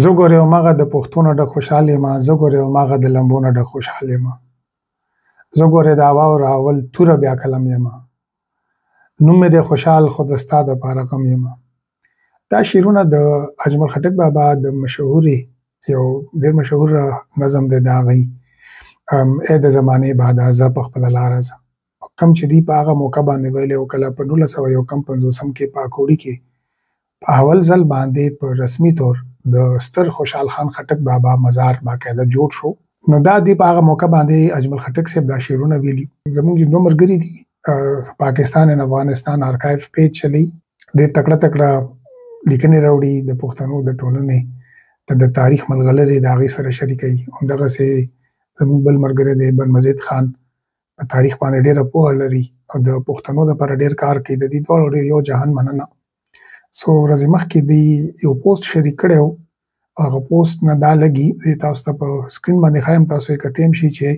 زه ګورې هماغه د پښتو نه ډک خوشحال یمه، زه ګورې هماغه د لمبو نه ډک خوشحال یمه، زه ګورې د واوره اول توره بیا قلم یمه، نوم مې دی خوشحال خو د ستا دپاره غم یمه. دا شعرونه د اجمل خټک بابا د مشهورې یو ډېر مشهور نظم دی د هغې ای د زمانې بعده زه په خپله لاره ځه. کوم چې دوی په هغه موقع باندې ویلی او کله په 1951 کې په اکوړي کې په اول ځل باندې په رسمي طور د ستر خوشحال خان خټک بابا مزار باقاعده جوړ شو. نو دا دی په هغه موقع باندې اجمل خټک صاحب دا شعرونه ویلي. زموږ یو دوه ملګري دي پاکستان ان افغانستان آرکایو پیج چلی، ډېر تکړه تکړه لیکنې راوړي د پښتنو د ټولنې د تاریخ ملغلرې د هغې سره شریکوي. همدغسې زموږ بل ملګری دی بنمزید خان، په تاریخ باندې ډېره پوهه لري او د پښتنو دپاره ډېر کار کوي. د دې دواړو ډېر یو جهان مننه. څو ورځې مخکې دوی یو پوسټ شریک کړی و، هغه پوسټ نه دا لګي زه تاسو ته په سکرین باندې ښایم، تاسو یې کتی هم شي چې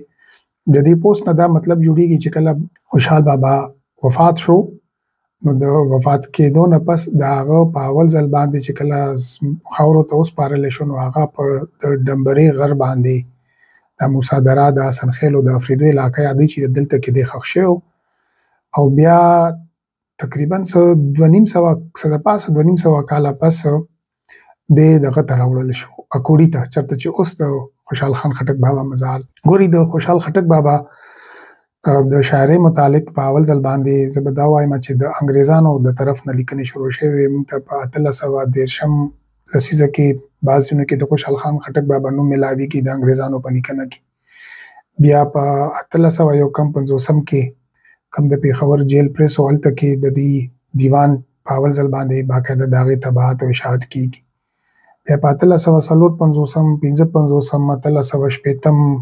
د دې پوسټ نه دا مطلب جوړیږي چې کله خوشحال بابا وفات شو نو د وفات کېدو نه پس د هغه په اول ځل باندې چې کله خاورو ته وسپارلی شو نو هغه په د ډمبرې غر باندې د موسی دره د حسن خیل او د افریدو علاقه یادوي چې دلته کې دی ښخ شوی او بیا تقریبا څه 250 کاله پس د دغه ته راوړل شو اکوړي ته، چېرته چې اوس د خوشحال خان خټک بابا مزار. ګوري د خوشحال خټک بابا د شاعرۍ متعلق په اول ځل باندې زه به دا وایم چې د انګریزانو د طرف نه لیکنې شروع شوې. موږ ته په 1813 لسیزه کې بعض ځایونو کې د خوشحال خان خټک بابا نوم میلاویږي د انګریزانو په لیکنه کې. بیا په 1851 کې کوم د پېښور جیل پریس و هلته کې د دې دیوان په اول ځل باندې باقاعده د هغې طباعت او اشاعت کېږي. بیا په 1854 55 1860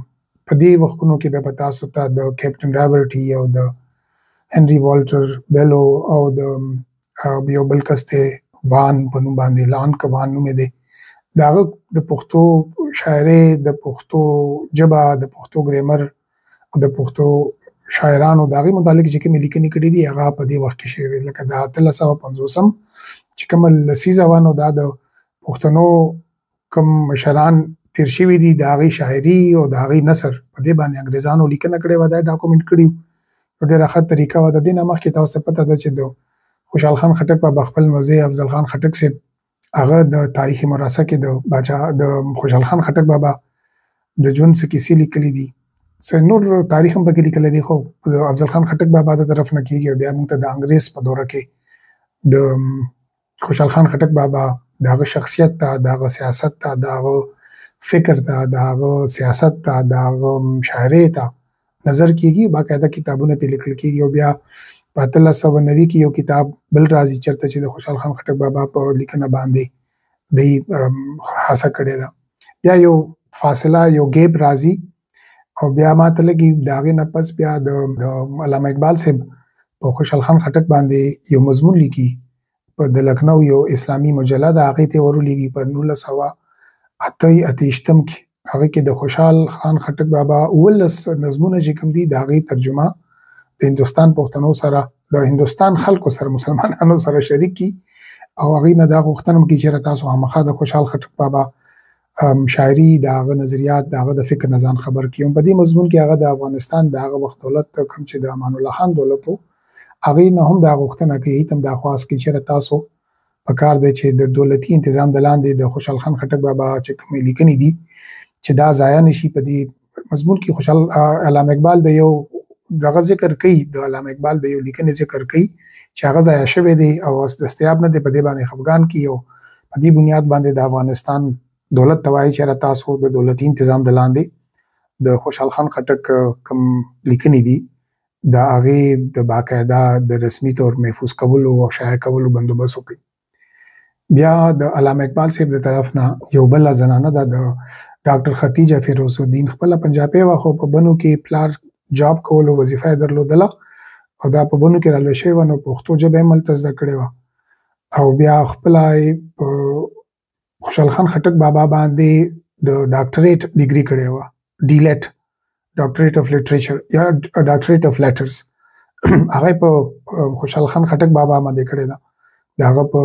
په دې وختونو کې بیا په تاسو ته د کیپټن رابرټي او د هنري والټر بیلو او د یو بل کس دی وان په نوم باندې لانک وان نوم یې دی، د هغه د پښتو شاعرۍ د پښتو ژبه د پښتو ګریمر او د پښتو شاعرانو د هغې متعلق چې کومې لیکنې کړي دي هغه په دې وخت کې شوې وې. لکه د 1850 چې کومه لسیزه وه نو دا د پښتنو کوم مشران تیر شوي دي د هغې شاعري او د هغې نثر په دې باندې انګریزانو لیکنه کړې وه، دا یې ډاکومنټ کړي وو. ډېره ښه طریقه وه. د دې نه مخکې تاسو ته پته ده چې د خوشحال خان خټک بابا خپل مزې افضل خان خټک صاحب هغه د تاریخي مراسه کې د خوشحال خان خټک بابا د ژوند څه کیسې لیکلي دي، څه نور تاریخ هم پکې لیکلی دی، خو د افضل خان خټک بابا د طرف نه کېږي. او بیا موږ ته د انګریز په دوره کې د خوشحال خان خټک بابا د هغه شخصیت ته، د هغه سیاست ته، د هغه فکر ته، د هغه سیاست ته، د هغه شاعرۍ ته نظر کېږي، باقاعده کتابونه پې لیکل کېږي. او بیا په 1890 کې یو کتاب بل راځي چېرته چې د خوشحال خان خټک بابا په لیکنه باندې دوی هڅه کړې ده. بیا یو فاصله یو ګیپ راځي او بیا ماته لګي د هغې نه پس بیا د علامه اقبال صاحب په خوشحال خان خټک باندې یو مضمون لیکي په د لکھنو یو اسلامي مجله ده، هغې ته یې ورلیږي په 1988 کې. هغې کې د خوشحال خان خټک بابا 19 نظمونه چې کوم دي د هغې ترجمه د هندوستان پښتنو سره د هندوستان خلکو سره مسلمانانو سره شریک کي او هغې نه دا غوښتنه هم کړي چې تاسو خامخا د خوشحال خټک بابا شاعري د هغه نظریات د هغه د فکر نه ځان خبر کړي. په دې مضمون کې هغه د افغانستان د هغه وخت دولت کوم چې د امان الله خان دولت و هغې نه هم دا غوښتنه کوي، هیڅ هم دا خواست کوي چې تاسو په کار دی چې د دولتي انتظام د لاندې د خوشحال خان خټک بابا چې کومې لیکنې دي چې دا ضایع نشي. په دې مضمون کې خوشحال علامه اقبال د یو دغه ذکر کوي، د علامه اقبال د یو لیکنې ذکر کوي چې هغه ضایع شوی دی او اوس دستیاب نه دی، په دې باندې خفګان کي او په دې بنیاد باندې د افغانستان دولت ته وایي چې تاسو د دولتي انتظام د لاندې د خوشحال خان خټک کوم لیکنې دي د هغې د باقاعده د رسمي طور محفوظ کولو او شایع کولو بندوبست وکړي. بیا د علامه اقبال صاحب د طرف نه یو بله زنانه ده د ډاکټر ختیجه فیروز الدین، خپله پنجابۍ وه خو په بنو کې پلار جاب کولو وظیفه یې درلودله او دا په بنو کې رالوی شوې وه نو پښتو ژبه یې هم هلته زده کړې وه او بیا خپله یې په خوشحال خان خټک بابا باندې د ډاکټریټ ډیګري کړې وه، ډیلیټ ډاکټریټ اف لټریچر یا ډاکټریټ اف لیټرز هغه په خوشحال خان خټک بابا باندې کړې ده. د هغه په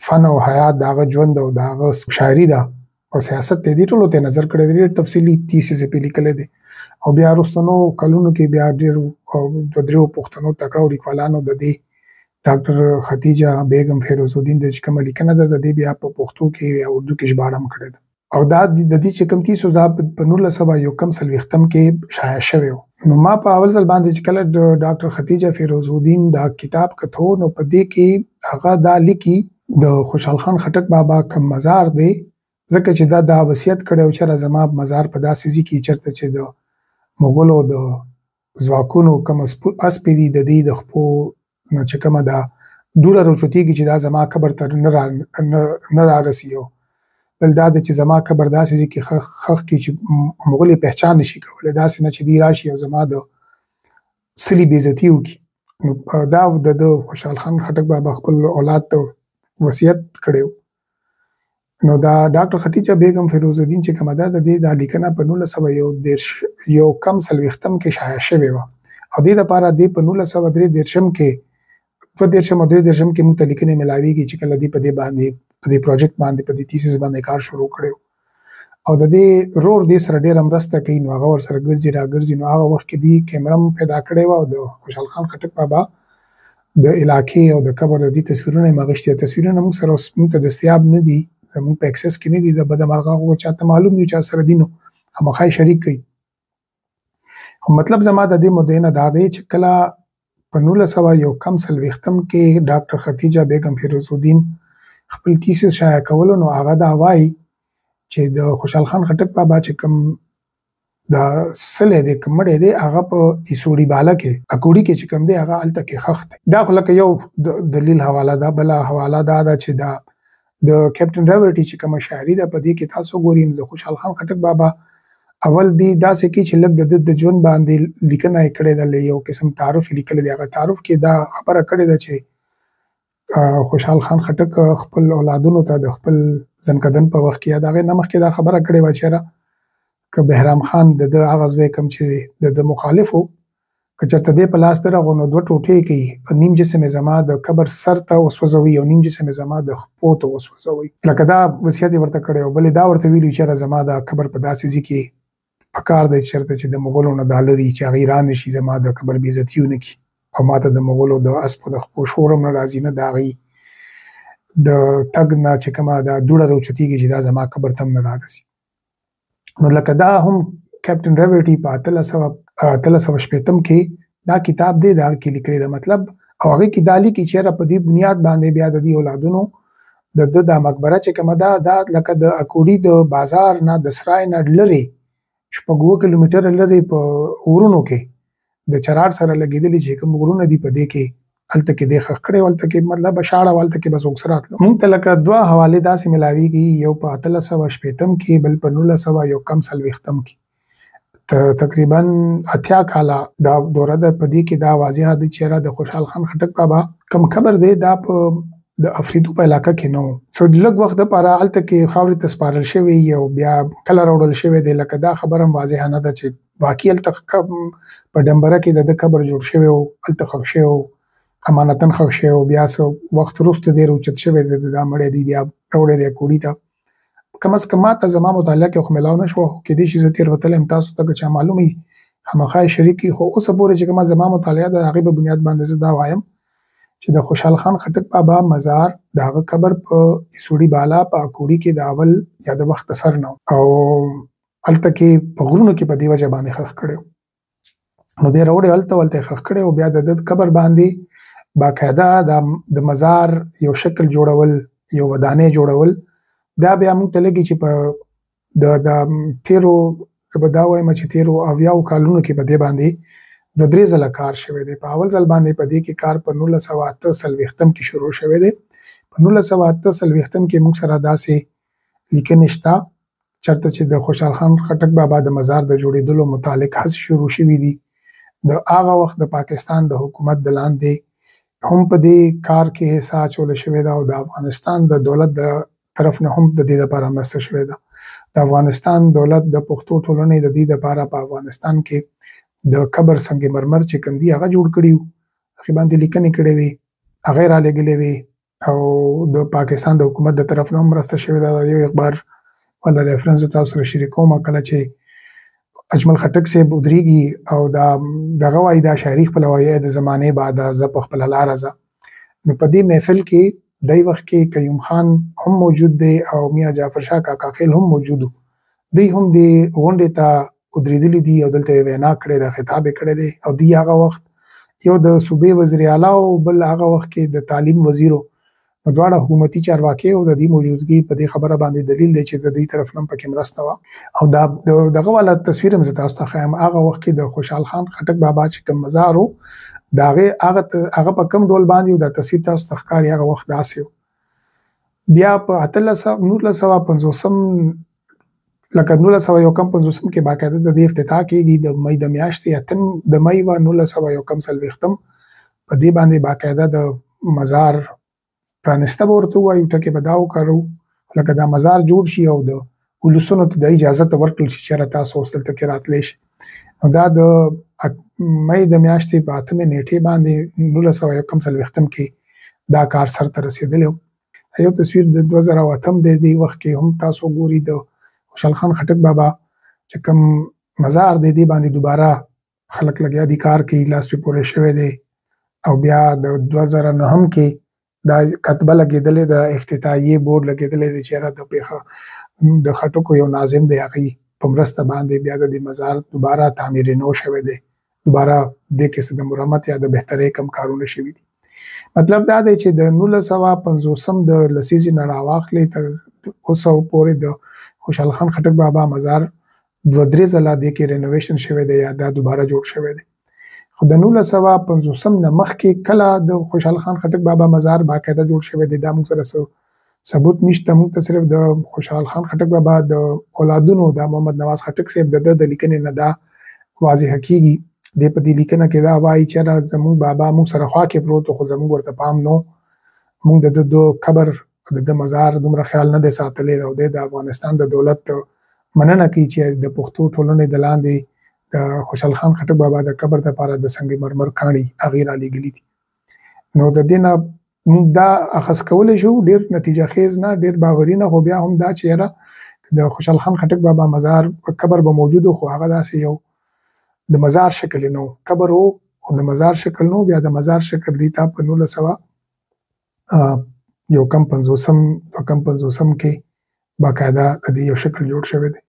فن او حیات د هغه ژوند او د هغه شاعري ده او سیاست ته دي ټولو ته نظر کړی دی، ډېر تفصیلي تیسیس یې پې لیکلی دی او بیا وروستنو کلونو کې بیا ډېرو دوه دریو پښتنو تکړه لیکوالانو د دې ډاکټر ختیجه بیګم فیروز الدین د چې کومه لیکنه ده د دې بیا په پښتو کې یا اردو کې ژباړه هم کړې ده او دا د دې چې کوم تیسو دا په 1991 کې شایع شوی و. نو ما په اول ځل باندې چې کله د ډاکټر ختیجه فیروز الدین دا کتاب کتو نو په دې کې هغه دا لیکي د خوشحال خان خټک بابا کوم مزار دی ځکه چې دا وصیت کړی و چې زما مزار په داسې ځای کې چېرته چې د مغولو د ځواکونو کوم اسپې دي د دې د خپو نه چې کومه دا دوړه راوچتېږي چې دا زما قبر ته نه رارسي بل دا د چې زما قبر داسې ځای کې ښخ کړي چې مغول یې پهچان نشي کولی، داسې نه چې دی راشي او زما د سلي بېعزتي وکړي. نو دا د خوشحال خان خټک بابا خپل اولاد ته وصیت کړی و. نو دا ډاکټر ختیجه بیګم فیروز الدین چې کومه ده د دې دا لیکنه په 1941 کې شایع شوې وه او دې دپاره دې په 1933 کې 2033 کې موږ ته لیکنې ملاویږي چې کله دې په دې باندې په دې پروجیکټ باندې په دې تیسیس باندې کار شروع کړی او د دې رور دې سره ډېره مرسته کوي نو هغه ورسره ګرځي راګرځي. نو هغه وخت کې دې کیمره هم پیدا کړې وه او د خوشحال خان خټک بابا د علاقې او د قبر د دې تصویرونه یې اخیستي. تصویرونه موږ سره اوس موږ ته دستیاب نه دي، زموږ په اکسس کې نه دي، د بدمرغه هغو چاته معلوم وي چا سره دي نو خامخا شریک کوي. خو مطلب زما د دې مدعي نه دا دی چې کله په 1941 کې ډاکټر ختیجه بیګم فیروز الدین خپل تیسیس شایع کولو نو هغه دا وایي چې د خوشحال خان خټک بابا چې کوم دا سلی دی کوم مړی دی هغه په ایسوړي باله کې اکوړي کې چې کوم دی هغه هلته کې ښخ دی. دا خو لکه یو دلیل حواله ده. بله حواله دا ده چې دا د کیپټن راورټي چې کومه شاعري ده په دې کې تاسو ګورئ نو د خوشحال خان خټک بابا اول دی داسې کې چې لږ د ژوند باندې لیکنه یې کړې ده، یو قسم تعارف یې لیکلی دی. هغه تعارف کې دا خبره کړې ده چې خوشحال خان خټک خپل اولادونو ته د خپل زنکدن په وخت کې یا د هغې نه مخکې دا خبره کړې وه چې که بهرام خان د ده هغه زوی کوم چې د مخالف و که چېرته دې په لاس درغو نو دوه ټوټې کوي، نیم جسم یې زما د قبر سر ته وسوځوي او نیم جسم یې زما د خپو ته وسوځوي. لکه دا وصیت یې ورته کړی او بل یې دا ورته ویلي چېرې زما دا قبر په داسې ځای کې پکار دی چېرته چې د مغولو نه دا لري چې هغې رانشي زما د قبر بېعزتي ونه کړي او ما ته د مغولو د اسپو د خپو شور هم نه راځي نه د هغې د تګ نه چې کومه دا دوړه راوچتېږي چې دا زما قبر ته هم نه رارسي. نو لکه دا هم کیپټن راورټي په 1880 کې دا کتاب دی دا کې لیکلی ده مطلب او هغې کې دا لیکي چېرې په دې بنیاد باندې بیا د دې اولادونو د ده دا مقبره چې کومه ده دا لکه د اکوړي د بازار نه د سرای نه لرې 6 کیلومتره لرې په غرونو کې د چراډ سره لګېدلي چې کوم غرونه دي په دې کې هلته کې دی ښخ کړی و، هلته کې مطلب شاړه و، هلته کې به څوک څه راتلو. موږ ته لکه دوه حوالې داسې ملاویږي، یو په 1880 کې بل په 1941 کې. تقریبا 80 کاله دا دوره ده په دې کې دا واضحه ده چې د خوشحال خان خټک بابا کوم قبر دی دا په د افریدو په علاقه کې نه و. څو لږ وخت دپاره هلته کې خاورې ته سپارل شوی او بیا کله راوړل شوی دی لکه دا خبره هم واضحه نه ده چې واقعي هلته په ډنبره کې د ده قبر جوړ شوی و، هلته ښخ شوی و، امانتن ښخ شوی و، بیا څه وخت وروسته دی راوچت شوی دی دا مړی دی بیا راوړی دی کوړي ته. کم از کم ما ته زما مطالعه کې خو میلاو نه شوه، خو کېدای شي زه تېروتلی یم تاسو ته که چا معلوم وي خامخا یې شریک کړي. خو اوسه پورې چې کومه زما مطالعه ده د هغې په بنیاد باندې زه دا وایم چې د خوشحال خان خټک بابا مزار د هغه قبر په ایسوړي بالا په اکوړي کې د اول یا د وخت سر نه او هلته کې په غرونو کې په دې وجه باندې ښخ کړی و. نو دی راوړی هلته ولته یې ښخ کړی او بیا د ده قبر باندې باقاعده د مزار یو شکل جوړول یو ودانۍ جوړول دا بیا موږ ته لګي چې په د تیرو که به دا وایم چې تیرو اویاو کالونو کې په دې باندې 2-3 ځله کار شوی دی. په اول ځل باندې په دې کې کار په 1948 کې شروع شوی دی. په 1948 کې موږ سره داسې لیکنې شته چېرته چې د خوشحال خان خټک بابا د مزار د جوړېدلو متعلق هڅې شروع شوي دي. د هغه وخت د پاکستان د حکومت د لاندې هم په دې کار کې حصه اچوله شوې ده او د افغانستان د دولت د طرف نه هم د دې لپاره مرسته شوې ده. د افغانستان دولت د پښتو ټولنې د دې لپاره په افغانستان کې د قبر سنگ مرمر چې کوم دي هغه جوړ کړي وو، هغې باندې لیکنې کړې وې، هغه یې رالېږلې وې او د پاکستان د حکومت د طرف نه هم مرسته شوې ده. یو اخبار ولا ریفرنس تاسو سره شریکوم کله چې اجمل خټک صاحب ودرېږي او دا دغه وایي دا شاعري خپله وایي د زمانې بعد زه په خپله لاره ځه. نو په دې محفل کې دی وخت کې قیوم خان هم موجود دی او میاں جعفر شاه کاکا خیل هم موجود و. دوی هم دې غونډې ته ودرېدلي دي او دلته یې وینا کړې ده، خطاب یې کړی دی. او دوی هغه وخت یو د صوبې وزیر اعلی او بل هغه وخت کې د تعلیم وزیر و. نو دواړه حکومتي چارواکي او د دې موجودګي په دې خبره باندې دلیل دی چې د دې طرف نه پکې مرسته وه. او دا دغه والا تصویر هم زه تاسو ته ښایم. هغه وخت کې د خوشحال خان خټک بابا چې کوم مزار و د هغه په کوم ډول باندې و دا تصویر تاسو ته ښکاري هغه وخت داسې و. بیا په 1950 لکه 1951 کې باقاعده د دې افتتاح کېږي د مۍ د میاشتې 8 د مۍ و 1941 په دې باندې باقاعده د مزار پرانسته به ورته ووایو، ټکې به دا وکارو لکه دا مزار جوړ شي او د ولسونو ته د اجازه ته ورکړل شي چېرې تاسو اوس دلته کې راتلی شي. نو دا د مۍ د میاشتې په 8 نیټې باندې 1941 کې دا کار سرته رسېدلی و. یو تصویر د 2008 دی. دې وخت کې هم تاسو ګوري د خوشحال خان خټک بابا چې کوم مزار دی دې باندې دوباره خلک لګیا دي کار کوي، لاس پې پورې شوی دی. او بیا د 2009 کې دا کتبه لګېدلې د افتتاحیې بورډ لګېدلی دی چې د خټکو یو ناظم دی هغې په مرسته باندې بیا د دې مزار دوباره تعمیر نو شوی دی، دوباره دې کې څه د مرمت یا د بهترۍ کم کارونه شوي دي. مطلب دا دی چې د 1950 د لسیزې نه راواخلې تر اوسه پورې د خوشحال خان خټک بابا مزار 2-3 ځله دې کې رینوویشن شوی دی یا دا دوباره جوړ شوی دی. خو د 1950 نه مخکې کله د خوشحال خان خټک بابا مزار باقاعده جوړ شوی دی دا موږ سره ثبوت نشته. موږ ته صرف د خوشحال خان خټک بابا د اولادونو د محمد نواز خټک صاحب د لیکنې نه دا واضح کېږي. دې په دې لیکنه کې دا وایي چې زموږ بابا موږ سره خوا کې پروت خو زموږ ورته پام نو، موږ د قبر د مزار دومره خیال نه دی ساتلی او د افغانستان د دولت مننه کوي چې د پښتو ټولنې د لاندې د خوشحال خان خټک بابا د قبر دپاره د سنگ مرمر کاڼي هغې رالیږلي دي. نو د دې نه موږ دا اخذ کولی شو، ډېر نتیجه خیز نه، ډېر باوري نه، خو بیا هم دا چې یاره د خوشحال خان خټک بابا مزار قبر به موجود و خو هغه داسې یو د مزار شکل نو، قبر و خو د مزار شکل نو. بیا د مزار شکل دی تا په 1950 کې باقاعده د دې یو شکل جوړ شوی دی.